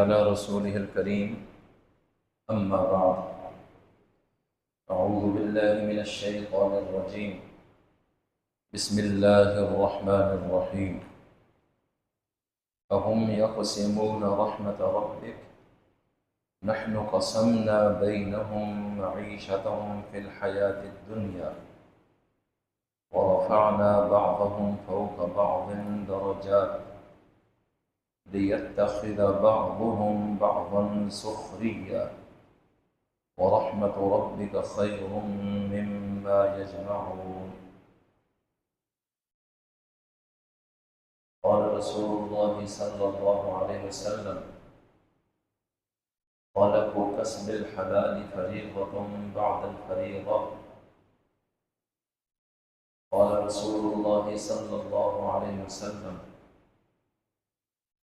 على رسوله الكريم أما بعد أعوذ بالله من الشيطان الرجيم بسم الله الرحمن الرحيم أهم يقسمون رحمة ربك نحن قسمنا بينهم معيشتهم في الحياة الدنيا ورفعنا بعضهم فوق بعض درجات ليتخذ بعضهم بعضا سخريا ورحمة ربك خير مما يجمعون قال رسول الله صلى الله عليه وسلم طلب كسب الحلال فريضة بعد الفريضة قال رسول الله صلى الله عليه وسلم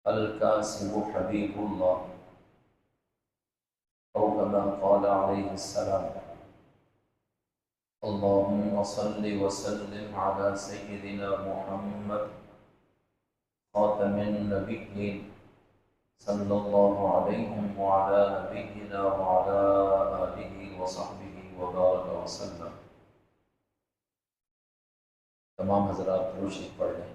الكاسب حبيب الله أو كما قال عليه السلام اللهم صل وسلم على سيدنا محمد خاتم النبيين صلى الله عليه وعلى نبينا وعلى آله وصحبه وبارك وسلم. تمام حضرات درود شریف پڑھ لیں.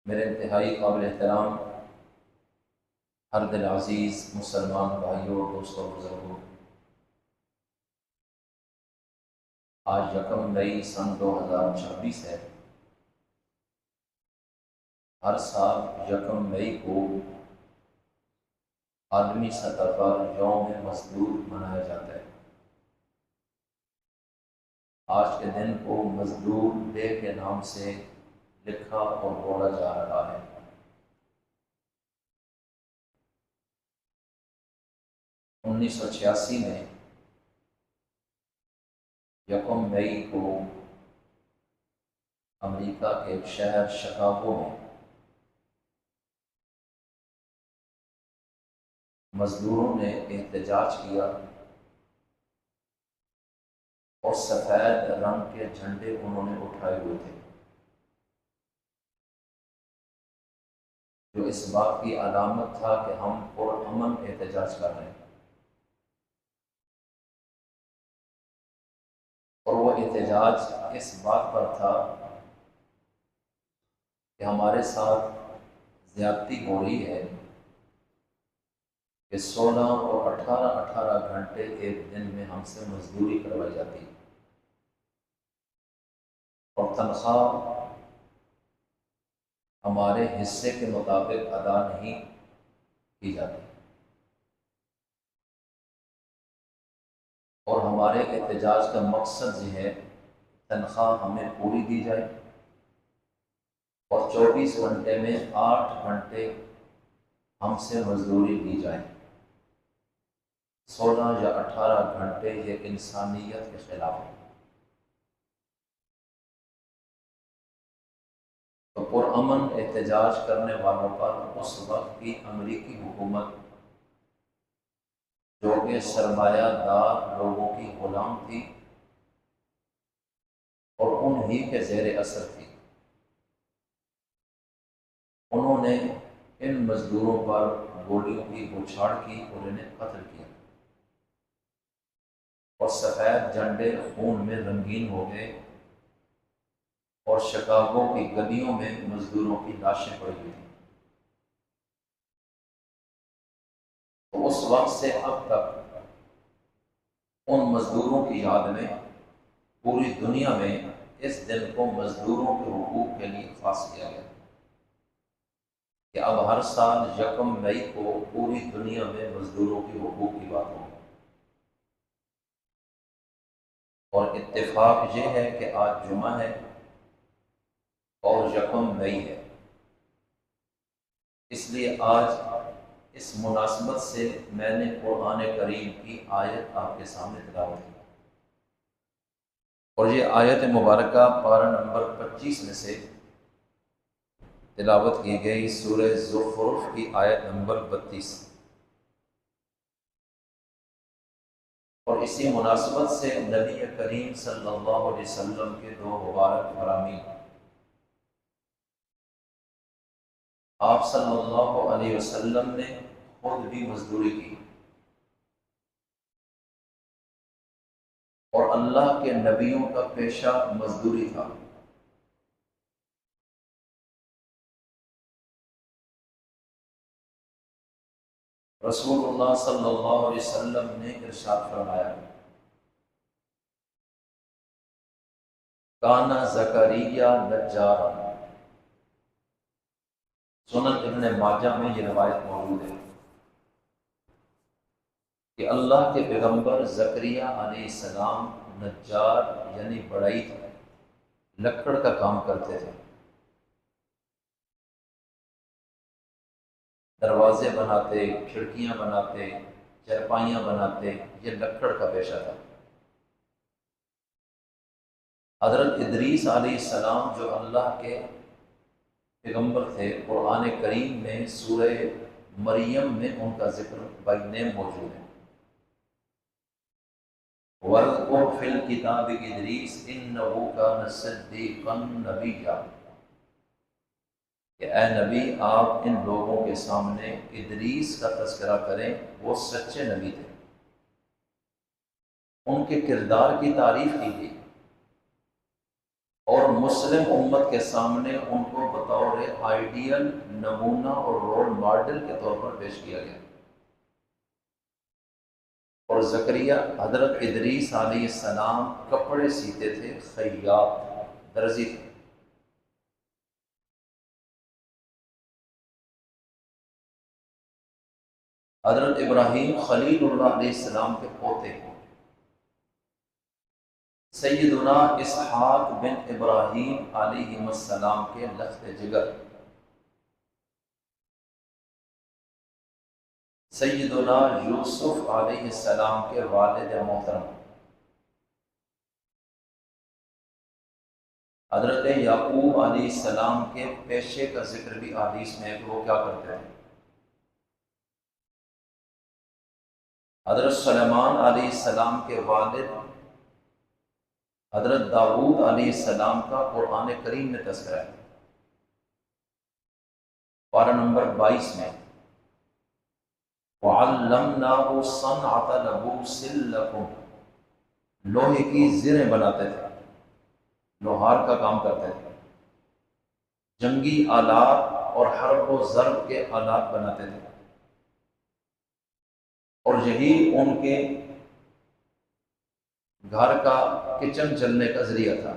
میرے انتہائی قابل احترام ہر دل عزیز مسلمان بھائیوں دوستوں بزرگوں، آج 1 مئی سن 2026 ہے. ہر سال 1 مئی کو عالمی سطح پر یوم مزدور منایا جاتا ہے. آج کے دن کو مزدور ڈے کے نام سے لکھا اور بولا جا رہا ہے. انیس سو 86 میں 1 مئی کو امریکہ کے ایک شہر شکاگو میں مزدوروں نے احتجاج کیا اور سفید رنگ کے جھنڈے انہوں نے اٹھائے ہوئے تھے، جو اس بات کی علامت تھا کہ ہم پرامن احتجاج کر رہے ہیں. اور وہ احتجاج اس بات پر تھا کہ ہمارے ساتھ زیادتی ہو رہی ہے کہ 16 اور 18 گھنٹے ایک دن میں ہم سے مزدوری کروائی جاتی ہے اور تنخواہ ہمارے حصے کے مطابق ادا نہیں کی جاتی، اور ہمارے احتجاج کا مقصد یہ ہے تنخواہ ہمیں پوری دی جائے اور 24 گھنٹے میں 8 گھنٹے ہم سے مزدوری لی جائے. 16 یا 18 گھنٹے یہ انسانیت کے خلاف ہے. تو پرامن احتجاج کرنے والوں پر اس وقت کی امریکی حکومت، جو کہ سرمایہ دار لوگوں کی غلام تھی اور انہی کے زیر اثر تھی، انہوں نے ان مزدوروں پر گولیوں کی بوچھاڑ کی اور انہیں قتل کیا، اور سفید جھنڈے خون میں رنگین ہو گئے اور شکاگو کی گلیوں میں مزدوروں کی لاشیں پڑی ہوئی تھیں. تو اس وقت سے اب تک ان مزدوروں کی یاد میں پوری دنیا میں اس دن کو مزدوروں کے حقوق کے لیے خاص کیا گیا کہ اب ہر سال 1 مئی کو پوری دنیا میں مزدوروں کے حقوق کی بات ہوگی. اور اتفاق یہ ہے کہ آج جمعہ ہے اور 1 مئی ہے، اس لیے آج اس مناسبت سے میں نے قرآن کریم کی آیت آپ کے سامنے تلاوت کی، اور یہ آیت مبارکہ پارہ نمبر 25 میں سے تلاوت کی گئی سورہ زخرف کی آیت نمبر 32. اور اسی مناسبت سے نبی کریم صلی اللہ علیہ وسلم کے دو مبارک فرامین آپ صلی اللہ علیہ وسلم نے خود بھی مزدوری کی اور اللہ کے نبیوں کا پیشہ مزدوری تھا۔ رسول اللہ صلی اللہ علیہ وسلم نے ارشاد فرمایا، کانا زکریا نجارا۔ سنن ابن ماجہ میں یہ روایت موجود ہے کہ اللہ کے پیغمبر زکریا علیہ السلام نجار یعنی بڑائی تھے، لکڑ کا کام کرتے تھے، دروازے بناتے، کھڑکیاں بناتے، چرپائیاں بناتے، یہ لکڑ کا پیشہ تھا۔ حضرت ادریس علیہ السلام جو اللہ کے پیغمبر تھے، قرآن کریم میں سورہ مریم میں ان کا ذکر بائی نیم موجود ہے۔ وَاذْكُرْ فِي الْكِتَابِ إِدْرِيسَ إِنَّهُ كَانَ صِدِّيقًا نَبِيًّا، کہ اے نبی آپ ان لوگوں کے سامنے ادریس کا تذکرہ کریں، وہ سچے نبی تھے، ان کے کردار کی تعریف کی گئی اور مسلم امت کے سامنے ان کو بطور آئیڈیل، نمونہ اور رول ماڈل کے طور پر پیش کیا گیا۔ اور زکریا حضرت ادریس علیہ السلام کپڑے سیتے تھے، خیاط، درزی تھے۔ حضرت ابراہیم خلیل اللہ علیہ السلام کے پوتے ہیں، سیدنا اسحاق بن ابراہیم علیہ السلام کے لخت جگر، سیدنا یوسف علیہ السلام کے والد محترم، حضرت یعقوب علیہ السلام کے پیشے کا ذکر بھی حدیث میں ہے کہ وہ کیا کرتے ہیں، حضرت سلیمان علیہ السلام کے والد حضرت داؤد علیہ السلام کا قرآن کریم میں تذکرہ ہے، پارہ نمبر 22 میں، وَعَلَّمْنَاهُ صَنْعَةَ لَبُوسٍ لَكُمْ، لوہے کی زریں بناتے تھے، لوہار کا کام کرتے تھے، جنگی آلات اور حرب و ضرب کے آلات بناتے تھے، اور یہی ان کے گھر کا کچن چلنے کا ذریعہ تھا۔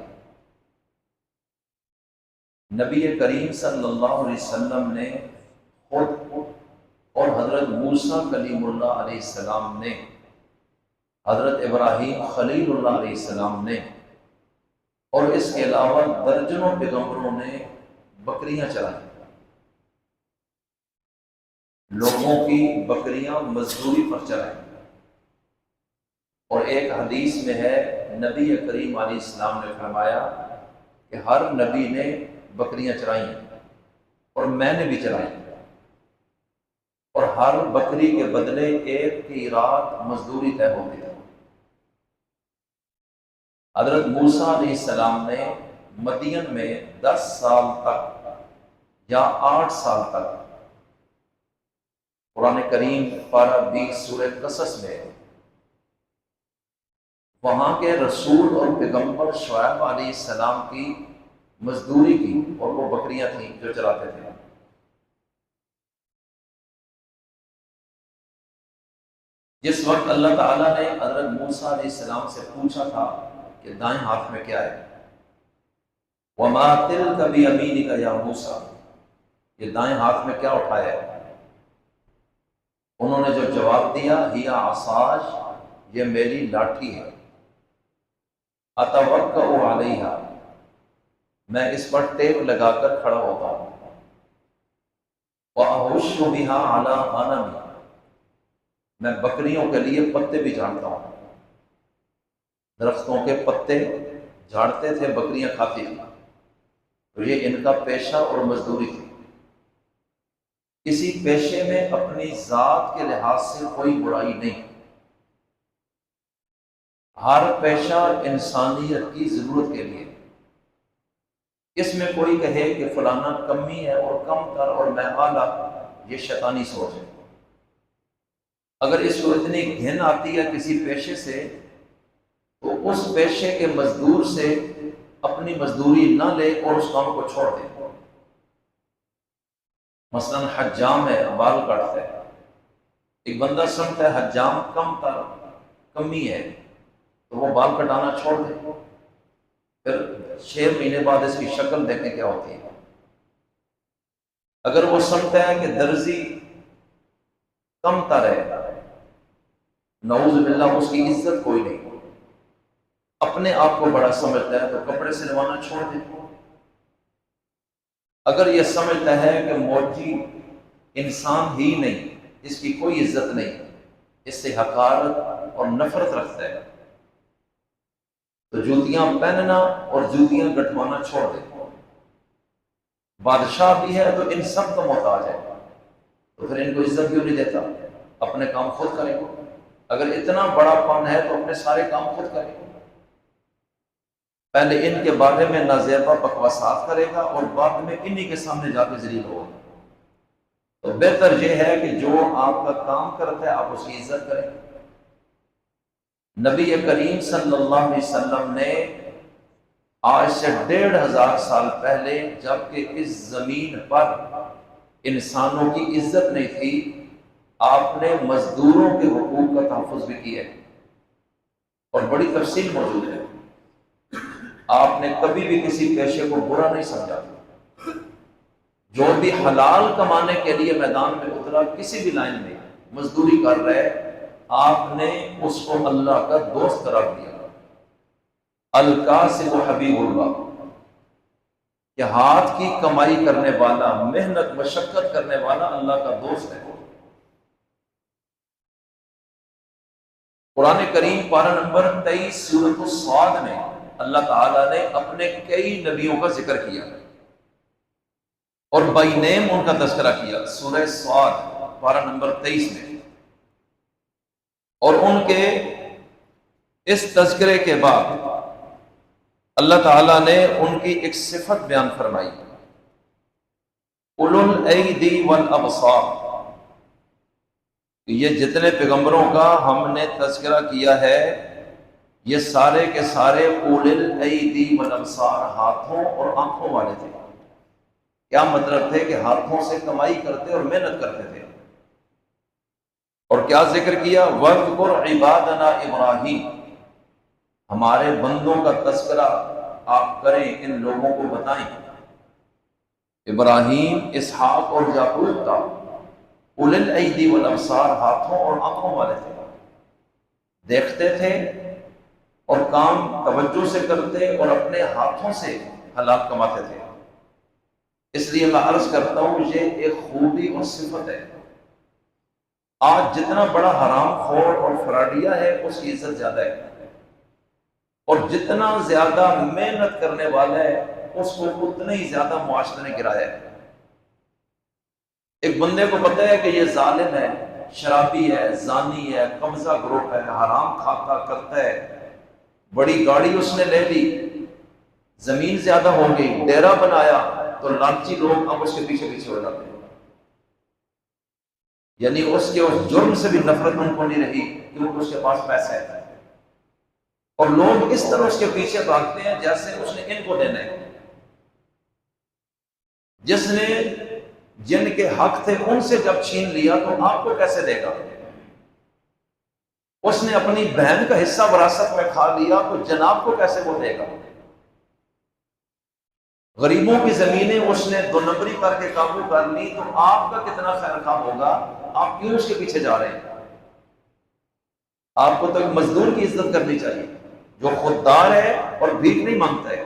نبی کریم صلی اللہ علیہ وسلم نے خود اور حضرت موسیٰ کلیم اللہ علیہ السلام نے، حضرت ابراہیم خلیل اللہ علیہ السلام نے، اور اس کے علاوہ درجنوں پیغمبروں نے بکریاں چرائیں۔ لوگوں کی بکریاں مزدوری پر چرائیں، اور ایک حدیث میں ہے نبی کریم علیہ السلام نے فرمایا کہ ہر نبی نے بکریاں چرائیں اور میں نے بھی چرائیں، اور ہر بکری کے بدلے ایک کی رات مزدوری طے ہوتی ہے۔ حضرت موسیٰ علیہ السلام نے مدین میں 10 سال تک یا 8 سال تک، قرآن کریم پارہ 20 سورہ قصص میں، وہاں کے رسول اور پیغمبر شعیب علیہ السلام کی مزدوری کی، اور وہ بکریاں تھیں جو چراتے تھے۔ جس وقت اللہ تعالیٰ نے حضرت موسیٰ علیہ السلام سے پوچھا تھا کہ دائیں ہاتھ میں کیا ہے، وَمَا تِلْكَ بِيَمِينِكَ يَا مُوسَىٰ، یہ دائیں ہاتھ میں کیا اٹھایا ہے؟ انہوں نے جو جواب دیا، ہِیَ عَصَايَ، یہ میری لاٹھی ہے، أَتَوَكَّأُ عَلَيْهَا، میں اس پر ٹیپ لگا کر کھڑا ہوتا ہوں، وَأَهُشُّ بِهَا عَلَىٰ غَنَمِي، میں بکریوں کے لیے پتے بھی جھاڑتا ہوں، درختوں کے پتے جھاڑتے تھے، بکریاں کھاتی تھیں، تو یہ ان کا پیشہ اور مزدوری تھی۔ کسی پیشے میں اپنی ذات کے لحاظ سے کوئی برائی نہیں، ہر پیشہ انسانیت کی ضرورت کے لیے۔ اس میں کوئی کہے کہ فلانا کمی ہے اور کم تر اور میں اعلیٰ، یہ شیطانی سوچ ہے۔ اگر اس کو اتنی گھن آتی ہے کسی پیشے سے تو اس پیشے کے مزدور سے اپنی مزدوری نہ لے اور اس کام کو چھوڑ دے۔ مثلا حجام ہے، بال کاٹتا ہے، ایک بندہ سمجھتا ہے حجام کم تر کمی ہے تو وہ بال کٹانا چھوڑ دے، پھر 6 مہینے بعد اس کی شکل دیکھیں کیا ہوتی ہے۔ اگر وہ سمجھتا ہے کہ درزی کم تر ہے، نعوذ باللہ اس کی عزت کوئی نہیں، اپنے آپ کو بڑا سمجھتا ہے تو کپڑے سلوانا چھوڑ دے۔ اگر یہ سمجھتا ہے کہ موچی انسان ہی نہیں، اس کی کوئی عزت نہیں، اس سے حقارت اور نفرت رکھتا ہے، تو جوتیاں پہننا اور جوتیاں گٹوانا چھوڑ دے۔ بادشاہ بھی ہے تو ان سب کا محتاج ہے، تو پھر ان کو عزت کیوں نہیں دیتا؟ اپنے کام خود کرے گا۔ اگر اتنا بڑا فن ہے تو اپنے سارے کام خود کرے گا، پہلے ان کے بارے میں نازیبا بکواسات کرے گا اور بعد میں انہی کے سامنے جا کے ذلیل ہوگا۔ تو بہتر یہ ہے کہ جو آپ کا کام کرتا ہے آپ اس کی عزت کریں۔ نبی کریم صلی اللہ علیہ وسلم نے آج سے 1500 سال پہلے، جبکہ اس زمین پر انسانوں کی عزت نہیں تھی، آپ نے مزدوروں کے حقوق کا تحفظ بھی کیا ہے اور بڑی تفصیل موجود ہے۔ آپ نے کبھی بھی کسی پیشے کو برا نہیں سمجھا۔ جو بھی حلال کمانے کے لیے میدان میں اترا، کسی بھی لائن میں مزدوری کر رہے، آپ نے اس کو اللہ کا دوست قرار دیا۔ الکاسب حبیب اللہ، کہ ہاتھ کی کمائی کرنے والا، محنت مشقت کرنے والا اللہ کا دوست ہے۔ قرآن کریم پارہ نمبر 23 سورۃ الصاد میں اللہ تعالیٰ نے اپنے کئی نبیوں کا ذکر کیا اور بائی نیم ان کا تذکرہ کیا، سورہ صاد پارہ نمبر 23 میں۔ اور ان کے اس تذکرے کے بعد اللہ تعالیٰ نے ان کی ایک صفت بیان فرمائی، اولو الایدی والابصار۔ یہ جتنے پیغمبروں کا ہم نے تذکرہ کیا ہے، یہ سارے کے سارے اولو الایدی والابصار، ہاتھوں اور آنکھوں والے تھے۔ کیا مطلب تھے؟ کہ ہاتھوں سے کمائی کرتے اور محنت کرتے تھے۔ اور کیا ذکر کیا؟ وَاذْكُرْ عِبَادَنَا ابراہیم، ہمارے بندوں کا تذکرہ آپ کریں، ان لوگوں کو بتائیں۔ ابراہیم، اسحاق اور یعقوب کا اولو الایدی والابصار، ہاتھوں اور آنکھوں والے تھے، دیکھتے تھے اور کام توجہ سے کرتے اور اپنے ہاتھوں سے حلال کماتے تھے۔ اس لیے میں عرض کرتا ہوں یہ ایک خوبی اور صفت ہے۔ آج جتنا بڑا حرام خور اور فراڈیا ہے اس کی عزت زیادہ ہے، اور جتنا زیادہ محنت کرنے والا ہے اس کو اتنا ہی زیادہ معاشرے نے گرایا ہے۔ ایک بندے کو پتہ ہے کہ یہ ظالم ہے، شرابی ہے، زانی ہے، قبضہ گروہ ہے، حرام کھاتا کرتا ہے، بڑی گاڑی اس نے لے لی، زمین زیادہ ہو گئی، ڈیرا بنایا، تو لالچی لوگ اب اس کے پیچھے پیچھے ہو جاتے ہیں۔ یعنی اس کے اس جرم سے بھی نفرت ان کو نہیں رہی کیونکہ اس کے پاس پیسہ ہے، اور لوگ اس طرح اس کے پیچھے بھاگتے ہیں جیسے اس نے ان کو دینا ہے۔ جس نے جن کے حق تھے ان سے جب چھین لیا تو آپ کو کیسے دے گا؟ اس نے اپنی بہن کا حصہ وراثت میں کھا لیا تو جناب کو کیسے وہ دے گا؟ غریبوں کی زمینیں اس نے 2 نمبری کر کے قابو کر لی تو آپ کا کتنا خیر خواہ ہوگا؟ آپ کیوں اس کے پیچھے جا رہے ہیں؟ آپ کو تو ایک مزدور کی عزت کرنی چاہیے جو خوددار ہے اور بھیک نہیں مانگتا ہے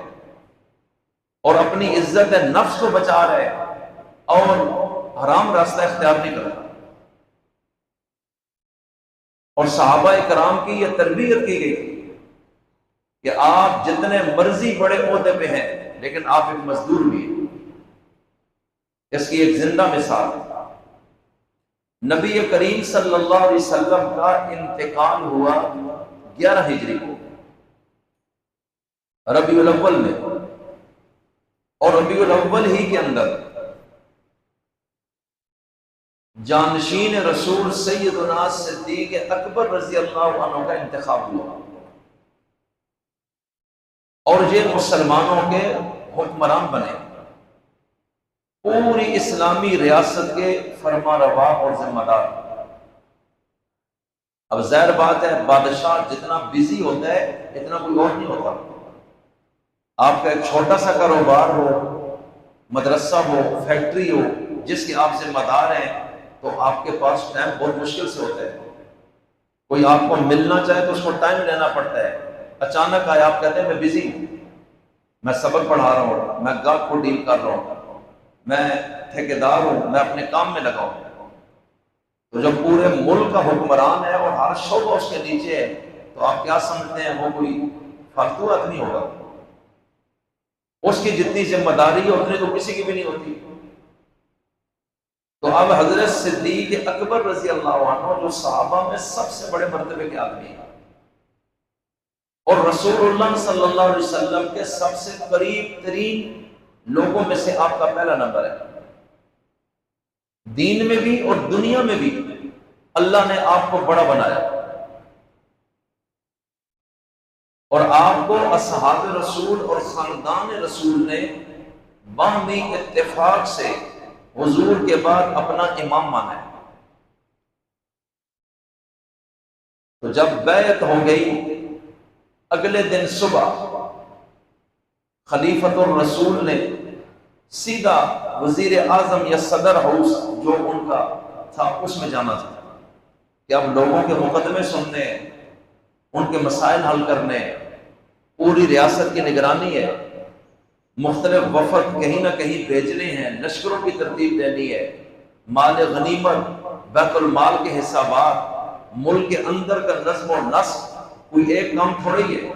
اور اپنی عزت نفس کو بچا رہا ہے اور حرام راستہ اختیار نہیں کرتا۔ اور صحابہ کرام کی یہ تربیت کی گئی تھی کہ آپ جتنے مرضی بڑے عہدے پہ ہیں لیکن آپ ایک مزدور بھی ہیں۔ اس کی ایک زندہ مثال، نبی کریم صلی اللہ علیہ وسلم کا انتقال ہوا 11 ہجری کو، ربیع الاول میں، اور ربیع الاول ہی کے اندر جانشین رسول سیدنا صدیق اکبر رضی اللہ عنہ کا انتخاب ہوا، اور یہ مسلمانوں کے حکمران بنے، پوری اسلامی ریاست کے فرما روا اور ذمہ دار۔ اب ظاہر بات ہے، بادشاہ جتنا بزی ہوتا ہے اتنا کوئی اور نہیں ہوتا۔ آپ کا ایک چھوٹا سا کاروبار ہو، مدرسہ ہو، فیکٹری ہو، جس کے آپ ذمہ دار ہیں، تو آپ کے پاس ٹائم بہت مشکل سے ہوتا ہے۔ کوئی آپ کو ملنا چاہے تو اس کو ٹائم لینا پڑتا ہے۔ اچانک آئے، آپ کہتے ہیں میں بزی ہوں، میں سبق پڑھا رہا ہوں، میں گاہک کو ڈیل کر رہا ہوں، میں ٹھیکیدار ہوں، میں اپنے کام میں لگا ہوں۔ تو جب پورے ملک کا حکمران ہے اور ہر شعبہ اس کے نیچے ہے، تو آپ کیا سمجھتے ہیں وہ کوئی فالتو آدمی ہوگا؟ اس کی جتنی ذمہ داری ہے اتنی تو کسی کی بھی نہیں ہوتی۔ تو اب حضرت صدیق اکبر رضی اللہ عنہ جو صحابہ میں سب سے بڑے مرتبے کے آدمی ہیں، اور رسول اللہ صلی اللہ علیہ وسلم کے سب سے قریب ترین لوگوں میں سے آپ کا پہلا نمبر ہے۔ دین میں بھی اور دنیا میں بھی اللہ نے آپ کو بڑا بنایا، اور آپ کو اصحاب رسول اور خاندان رسول نے باہمی اتفاق سے حضور کے بعد اپنا امام مانا ہے۔ تو جب بیعت ہو گئی، اگلے دن صبح خلیفۃ الرسول نے سیدھا وزیر اعظم یا صدر ہاؤس جو ان کا تھا اس میں جانا تھا، کہ اب لوگوں کے مقدمے سننے، ان کے مسائل حل کرنے، پوری ریاست کی نگرانی ہے، مختلف وفد کہیں نہ کہیں بھیجنے ہیں، لشکروں کی ترتیب دینی ہے، مال غنیمت، بیت المال کے حسابات، ملک کے اندر کا نظم و نسق، کوئی ایک کام تھوڑی ہے۔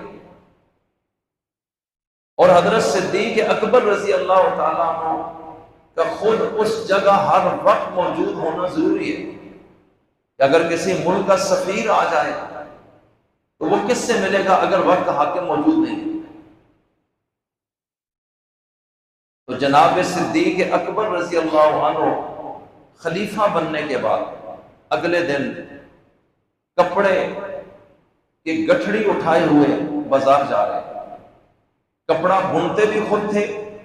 اور حضرت صدیق اکبر رضی اللہ تعالیٰ عنہ کا خود اس جگہ ہر وقت موجود ہونا ضروری ہے، کہ اگر کسی ملک کا سفیر آ جائے تو وہ کس سے ملے گا اگر وقت حاکم موجود نہیں ہے؟ تو جناب صدیق اکبر رضی اللہ عنہ خلیفہ بننے کے بعد اگلے دن کپڑے کی گٹھڑی اٹھائے ہوئے بازار جا رہے ہیں۔ کپڑا بنتے بھی خود تھے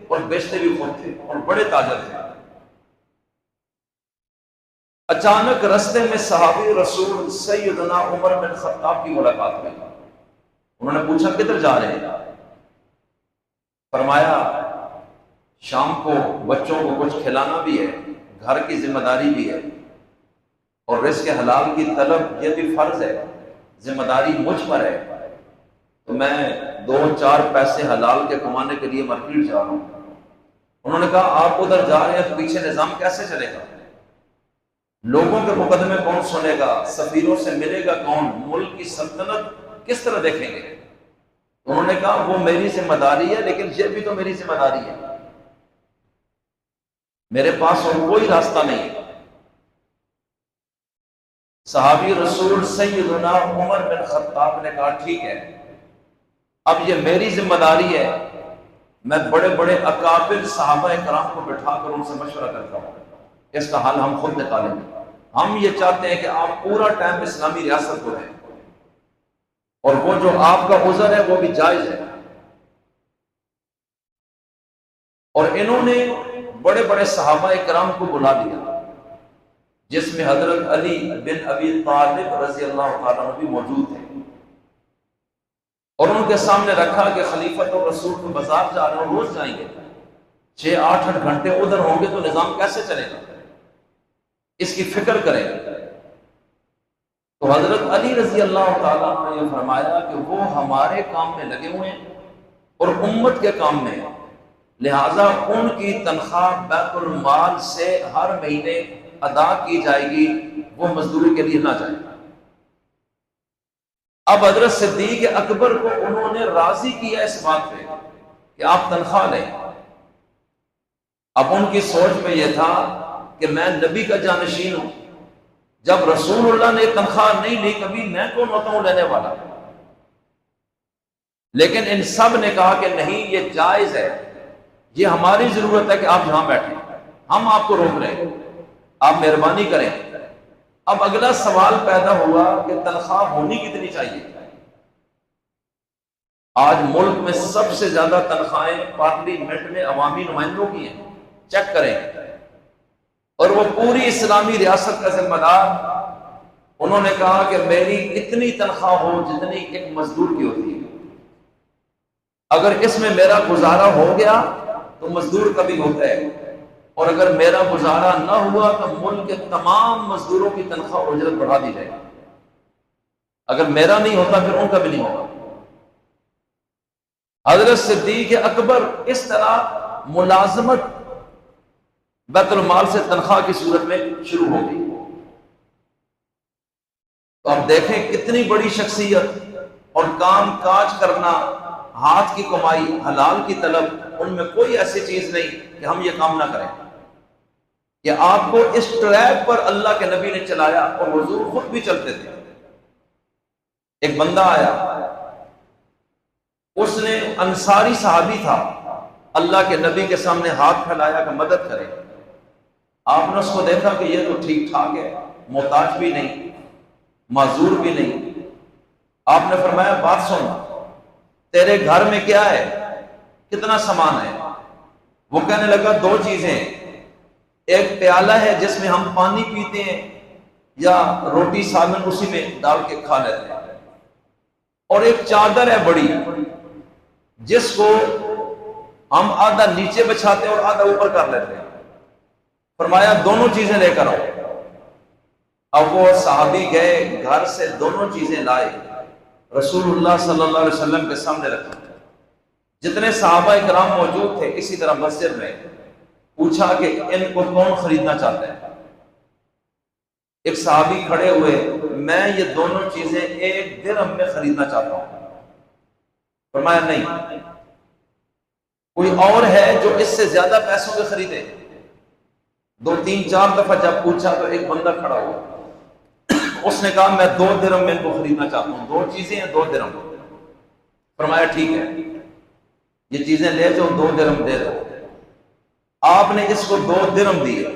اور بیچتے بھی خود تھے، اور بڑے تاجر تھے۔ اچانک رستے میں صحابی رسول سیدنا عمر بن خطاب کی ملاقات ہوئی۔ انہوں نے پوچھا کدھر جا رہے ہیں؟ فرمایا شام کو بچوں کو کچھ کھلانا بھی ہے، گھر کی ذمہ داری بھی ہے، اور رزق حلال کی طلب یہ بھی فرض ہے، ذمہ داری مجھ پر ہے، تو میں 2-4 پیسے حلال کے کمانے کے لیے مارکیٹ جا رہا ہوں۔ انہوں نے کہا آپ ادھر جا رہے ہیں تو پیچھے نظام کیسے چلے گا؟ لوگوں کے مقدمے کون سنے گا؟ سفیروں سے ملے گا کون؟ ملک کی سلطنت کس طرح دیکھیں گے؟ انہوں نے کہا وہ میری ذمہ داری ہے، لیکن یہ بھی تو میری ذمہ داری ہے، میرے پاس اور کوئی راستہ نہیں ہے۔ صحابی رسول سیدنا عمر بن خطاب نے کہا ٹھیک ہے، اب یہ میری ذمہ داری ہے، میں بڑے بڑے اکابر صحابہ کرام کو بٹھا کر ان سے مشورہ کرتا ہوں، اس کا حل ہم خود نکالیں گے۔ ہم یہ چاہتے ہیں کہ آپ پورا ٹائم اسلامی ریاست کو دیں، اور وہ جو آپ کا عذر ہے وہ بھی جائز ہے۔ اور انہوں نے بڑے بڑے صحابہ کرام کو بلا لیا، جس میں حضرت علی بن ابی طالب رضی اللہ تعالیٰ عنہ بھی موجود تھے، اور ان کے سامنے رکھا کہ خلیفۃ الرسول کو بازار جا رہے ہیں، روز جائیں گے، 6-8 گھنٹے ادھر ہوں گے تو نظام کیسے چلے گا؟ اس کی فکر کریں۔ تو حضرت علی رضی اللہ تعالیٰ عنہ نے یہ فرمایا کہ وہ ہمارے کام میں لگے ہوئے ہیں اور امت کے کام میں، لہٰذا ان کی تنخواہ بیت المال سے ہر مہینے ادا کی جائے گی، وہ مزدوری کے لیے نہ جائے۔ اب حضرت صدیق اکبر کو انہوں نے راضی کیا اس بات پہ کہ آپ تنخواہ لیں۔ اب ان کی سوچ میں یہ تھا کہ میں نبی کا جانشین ہوں، جب رسول اللہ نے تنخواہ نہیں لی، کبھی میں کون ہوتا ہوں لینے والا؟ لیکن ان سب نے کہا کہ نہیں، یہ جائز ہے، یہ ہماری ضرورت ہے کہ آپ یہاں بیٹھیں، ہم آپ کو روک رہے ہیں، آپ مہربانی کریں۔ اب اگلا سوال پیدا ہوا کہ تنخواہ ہونی کتنی چاہیے؟ آج ملک میں سب سے زیادہ تنخواہیں پارلیمنٹ میں عوامی نمائندوں کی ہیں، چیک کریں، اور وہ پوری اسلامی ریاست کا ذمہ دار، انہوں نے کہا کہ میری اتنی تنخواہ ہو جتنی ایک مزدور کی ہوتی ہے، اگر اس میں میرا گزارا ہو گیا تو مزدور کا بھی ہوتا ہے، اور اگر میرا گزارا نہ ہوا تو ملک کے تمام مزدوروں کی تنخواہ اجرت بڑھا دی جائے، اگر میرا نہیں ہوتا پھر ان کا بھی نہیں ہوگا۔ حضرت صدیق اکبر اس طرح ملازمت بیت المال سے تنخواہ کی صورت میں شروع ہو گئی۔ تو اب دیکھیں کتنی بڑی شخصیت، اور کام کاج کرنا، ہاتھ کی کمائی، حلال کی طلب، ان میں کوئی ایسی چیز نہیں کہ ہم یہ کام نہ کریں۔ کہ آپ کو اس ٹریک پر اللہ کے نبی نے چلایا، اور حضور خود بھی چلتے تھے۔ ایک بندہ آیا، اس نے انصاری صحابی تھا، اللہ کے نبی کے سامنے ہاتھ پھیلایا کہ مدد کرے۔ آپ نے اس کو دیکھا کہ یہ تو ٹھیک ٹھاک ہے، محتاج بھی نہیں، معذور بھی نہیں۔ آپ نے فرمایا بات سن، تیرے گھر میں کیا ہے، کتنا سامان ہے؟ وہ کہنے لگا دو چیزیں، ایک پیالہ ہے جس میں ہم پانی پیتے ہیں یا روٹی سالن اسی میں ڈال کے کھا لیتے ہیں، اور ایک چادر ہے بڑی جس کو ہم آدھا نیچے بچھاتے ہیں اور آدھا اوپر کر لیتے ہیں۔ فرمایا دونوں چیزیں لے کر آؤ۔ اب وہ صحابی گئے، گھر سے دونوں چیزیں لائے، رسول اللہ صلی اللہ علیہ وسلم کے سامنے رکھا۔ جتنے صحابہ کرام موجود تھے، اسی طرح مسجد میں پوچھا کہ ان کو کون خریدنا چاہتا ہے؟ ایک صحابی کھڑے ہوئے، میں یہ دونوں چیزیں 1 درہم میں خریدنا چاہتا ہوں۔ فرمایا نہیں، کوئی اور ہے جو اس سے زیادہ پیسوں کے خریدے؟ 2 3 4 دفعہ جب پوچھا تو ایک بندہ کھڑا ہوا، اس نے کہا میں 2 درہم میں ان کو خریدنا چاہتا ہوں، 2 چیزیں ہیں 2 درہم۔ فرمایا ٹھیک ہے، یہ چیزیں لے جاؤ، 2 درہم دے دو۔ آپ نے اس کو 2 درہم دیے۔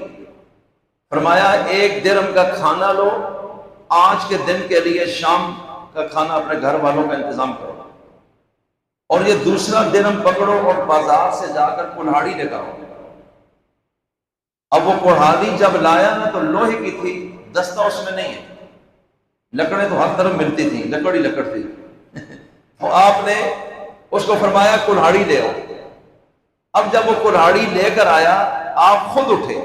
فرمایا 1 درہم کا کھانا لو، آج کے دن کے لیے شام کا کھانا اپنے گھر والوں کا انتظام کرو، اور یہ دوسرا درہم پکڑو اور بازار سے جا کر کلہاڑی لے کر آؤ۔ اب وہ کلہاڑی جب لایا نا تو لوہے کی تھی، دستہ اس میں نہیں ہے، لکڑیں تو ہر طرف ملتی تھی، لکڑ ہی لکڑ تھی۔ تو آپ نے اس کو فرمایا کلہاڑی لے آؤ۔ اب جب وہ کلہاڑی لے کر آیا، آپ خود اٹھے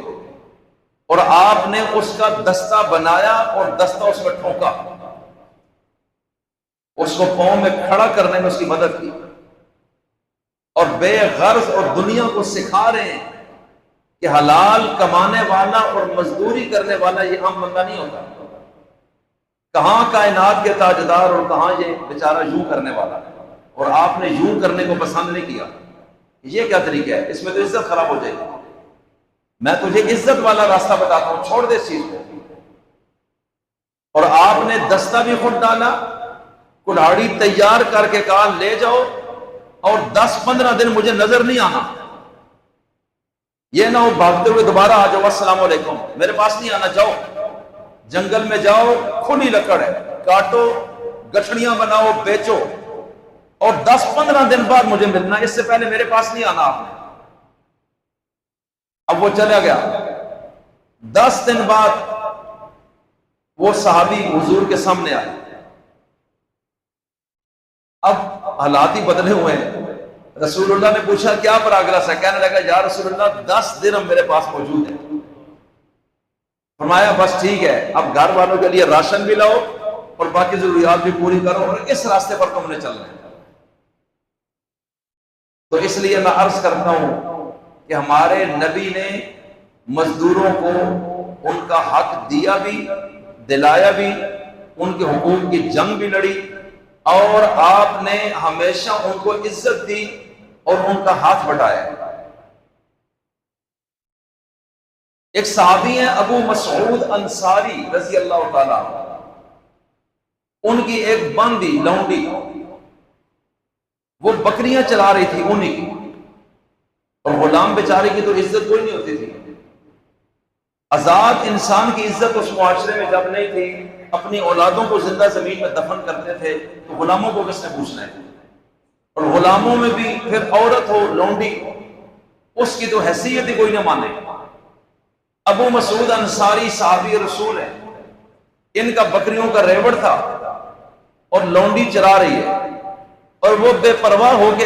اور آپ نے اس کا دستہ بنایا اور دستہ اس میں ٹھونکا، اس کو پاؤں میں کھڑا کرنے میں اس کی مدد کی، اور بے غرض اور دنیا کو سکھا رہے ہیں کہ حلال کمانے والا اور مزدوری کرنے والا یہ عام بندہ نہیں ہوتا۔ کہاں کائنات کے تاجدار اور کہاں یہ بیچارہ یوں کرنے والا ہے، اور آپ نے یوں کرنے کو پسند نہیں کیا۔ یہ کیا طریقہ ہے؟ اس میں تو عزت خراب ہو جائے گی۔ میں تجھے عزت والا راستہ بتاتا ہوں، چھوڑ دے اس چیز کو۔ اور آپ نے دستہ بھی خود ڈالا، کلہاڑی تیار کر کے کہا لے جاؤ، اور 10 15 دن مجھے نظر نہیں آنا۔ یہ نہ ہو بھاگتے ہوئے دوبارہ آ جاؤ، السلام علیکم، میرے پاس نہیں آنا، جاؤ جنگل میں جاؤ، کھلی لکڑ ہے، کاٹو، گٹھڑیاں بناؤ، بیچو، اور 10 15 دن بعد مجھے ملنا، اس سے پہلے میرے پاس نہیں آنا آپ نے۔ اب وہ چلا گیا۔ 10 دن بعد وہ صحابی حضور کے سامنے آئے۔ اب حالات ہی بدلے ہوئے ہیں۔ رسول اللہ نے پوچھا کیا پراگرس ہے؟ کہنے لگا یا رسول اللہ 10 درہم میرے پاس موجود ہے۔ فرمایا بس ٹھیک ہے، اب گھر والوں کے لیے راشن بھی لاؤ اور باقی ضروریات بھی پوری کرو، اور اس راستے پر تم نے چلنا ہے۔ تو اس لیے میں عرض کرتا ہوں کہ ہمارے نبی نے مزدوروں کو ان کا حق دیا بھی، دلایا بھی، ان کے حقوق کی جنگ بھی لڑی، اور آپ نے ہمیشہ ان کو عزت دی اور ان کا ہاتھ بٹایا۔ ایک صحابی ہیں ابو مسعود انصاری رضی اللہ تعالیٰ، ان کی ایک بندی لونڈی وہ بکریاں چلا رہی تھی انہی کی، اور غلام بیچارے کی تو عزت کوئی نہیں ہوتی تھی۔ آزاد انسان کی عزت اس معاشرے میں جب نہیں تھی، اپنی اولادوں کو زندہ زمین میں دفن کرتے تھے، تو غلاموں کو کس نے پوچھنا ہے؟ اور غلاموں میں بھی پھر عورت ہو، لونڈی، اس کی تو حیثیت ہی کوئی نہ مانے۔ ابو مسعود انصاری صحابی رسول ہے، ان کا بکریوں کا ریوڑ تھا اور لونڈی چرا رہی ہے، اور وہ بے پرواہ ہو کے